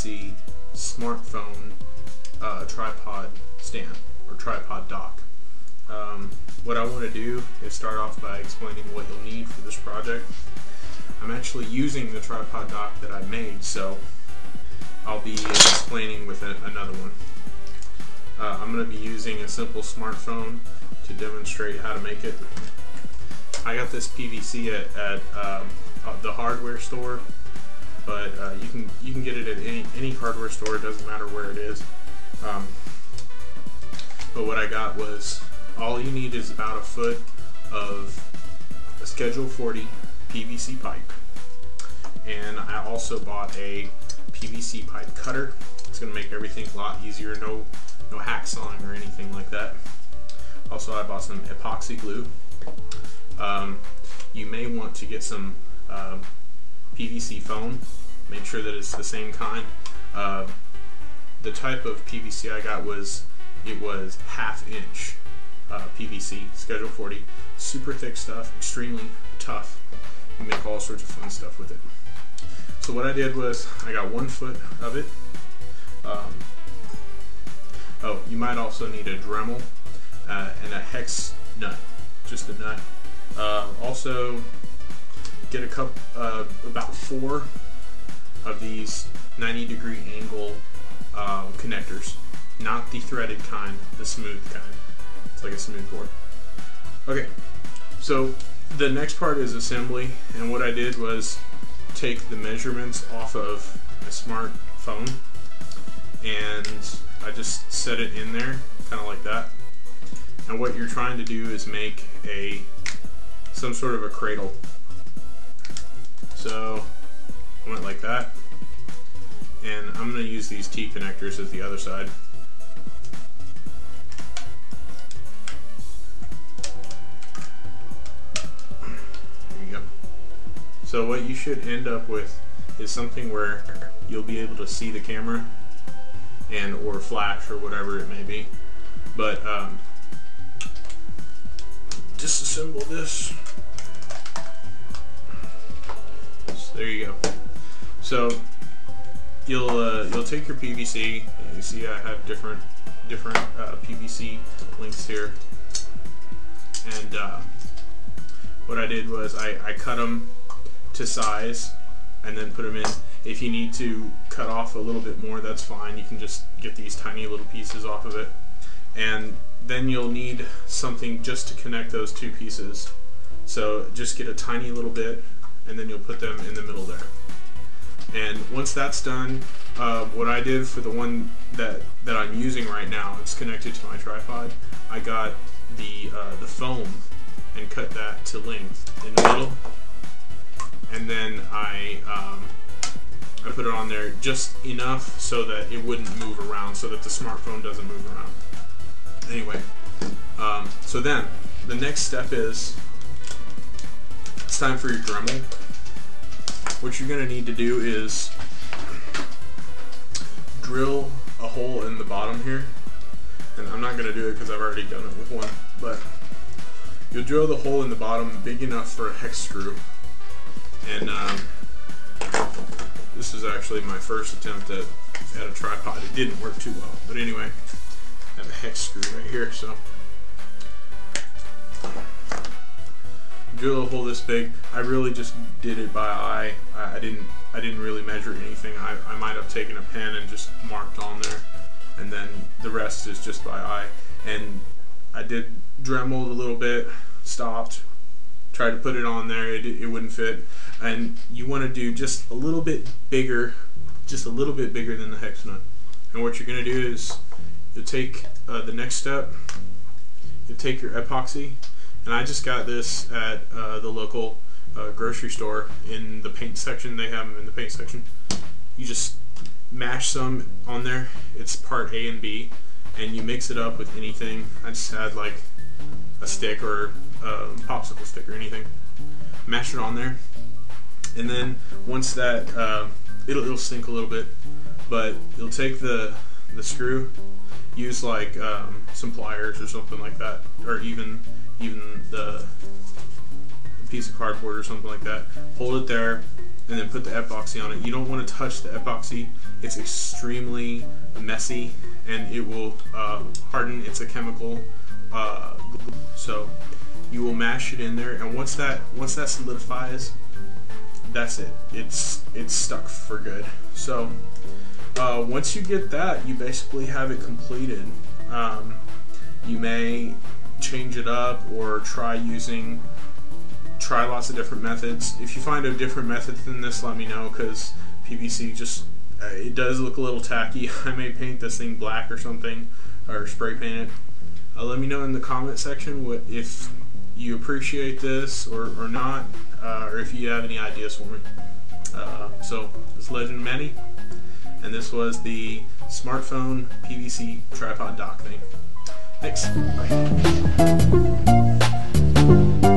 PVC smartphone tripod stand or tripod dock. What I want to do is start off by explaining what you'll need for this project. I'm actually using the tripod dock that I made, so I'll be explaining with another one. I'm going to be using a simple smartphone to demonstrate how to make it. I got this PVC at the hardware store, but you can get it at any hardware store. It doesn't matter where it is. But what I got was, all you need is about a foot of a Schedule 40 PVC pipe, and I also bought a PVC pipe cutter. It's going to make everything a lot easier. No hacksawing or anything like that. Also, I bought some epoxy glue. You may want to get some PVC foam. Make sure that it's the same kind. The type of PVC I got was 1/2 inch PVC, Schedule 40. Super thick stuff, extremely tough. You make all sorts of fun stuff with it. So what I did was, I got 1 foot of it. Oh, you might also need a Dremel and a hex nut, just a nut. Also, get a cup, about 4 of these 90-degree angle connectors, not the threaded kind, the smooth kind. It's like a smooth board. Okay, so the next part is assembly, and what I did was take the measurements off of my smartphone, and I just set it in there, kind of like that. And what you're trying to do is make some sort of a cradle. So I went like that, and I'm going to use these T connectors as the other side. There you go. So what you should end up with is something where you'll be able to see the camera and or flash or whatever it may be. But disassemble this. So there you go. So you'll take your PVC. You see I have different PVC lengths here, and what I did was I cut them to size and then put them in. If you need to cut off a little bit more, that's fine. You can just get these tiny little pieces off of it, and then you'll need something just to connect those two pieces. So just get a tiny little bit, and then you'll put them in the middle there. And once that's done, what I did for the one that I'm using right now, it's connected to my tripod, I got the foam and cut that to length in the middle, and then I put it on there just enough so that it wouldn't move around, so that the smartphone doesn't move around. Anyway, so then the next step is, it's time for your Dremel. What you're going to need to do is drill a hole in the bottom here, and I'm not going to do it because I've already done it with one, but you'll drill the hole in the bottom big enough for a hex screw. And this is actually my first attempt at a tripod. It didn't work too well, but anyway, I have a hex screw right here. So drill a hole this big. I really just did it by eye. I didn't really measure anything. I might have taken a pen and just marked on there, and then the rest is just by eye. And I did Dremel a little bit, stopped, tried to put it on there. It wouldn't fit. And you want to do just a little bit bigger, than the hex nut. And what you're going to do is you'll take the next step. You'll take your epoxy, and I just got this at the local grocery store in the paint section. They have them in the paint section. You just mash some on there. It's part A and B, and you mix it up with anything. I just had like a stick or a popsicle stick or anything. Mash it on there, and then once that it'll sink a little bit, but you'll take the screw, use like some pliers or something like that, or even the piece of cardboard or something like that. Hold it there, and then put the epoxy on it. You don't want to touch the epoxy. It's extremely messy and it will harden. It's a chemical glue. So you will mash it in there, and once that solidifies, that's it. It's stuck for good. So once you get that, you basically have it completed. You may change it up or try lots of different methods. If you find a different method than this, let me know, because PVC just it does look a little tacky. I may paint this thing black or something, or spray paint it. Let me know in the comment section if you appreciate this or not, or if you have any ideas for me. So this is Legend of Manny, and this was the smartphone PVC tripod dock thing. Thanks. Bye.